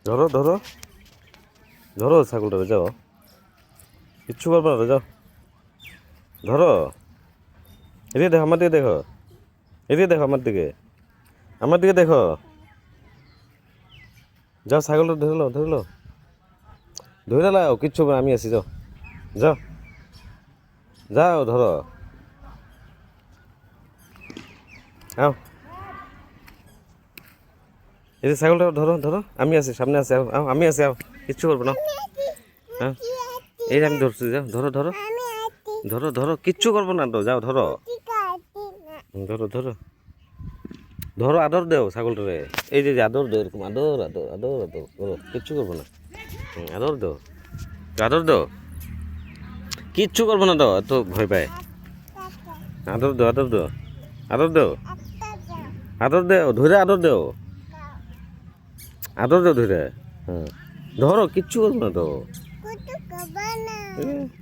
ধরো ধরো ধরো ছাগলটা, যাও, কিচ্ছু করবো না, যাও ধরো। এদিকে দেখো, আমার দিকে দেখো, এদিকে দেখো, আমার দিকে, আমার দিকে দেখো। যাও ছাগলটা ধরে লো, ধরে লো, ধরে লাও, কিচ্ছু হবে না, আমি আছি, যাও যাও যাও, ধরো, আও, এই যে ছাগলটা ধরো ধরো, আমি আছি, সামনে আছি, আও, আমি আছি, আও, কিচ্ছু করবো না। হ্যাঁ, এই যে আমি ধরছি, যাও ধরো ধরো ধরো ধরো, কিচ্ছু করবো না তো, যাও ধরো, ধরো ধরো ধরো, আদর দেও ছাগলটারে, এই যে আদর দেও, এরকম আদর আদর আদর আদর ধরো, কিচ্ছু করবো না। আদর দেও, আদর দেও, কিচ্ছু করবো না তো, এত ভয় পায়। আদর দেও, আদর দেও, আদর দেও, আদর দেও, ধরে আদর দেও, আদর দেও ধরে। হ্যাঁ, ধরো, কিচ্ছু করবো না তো।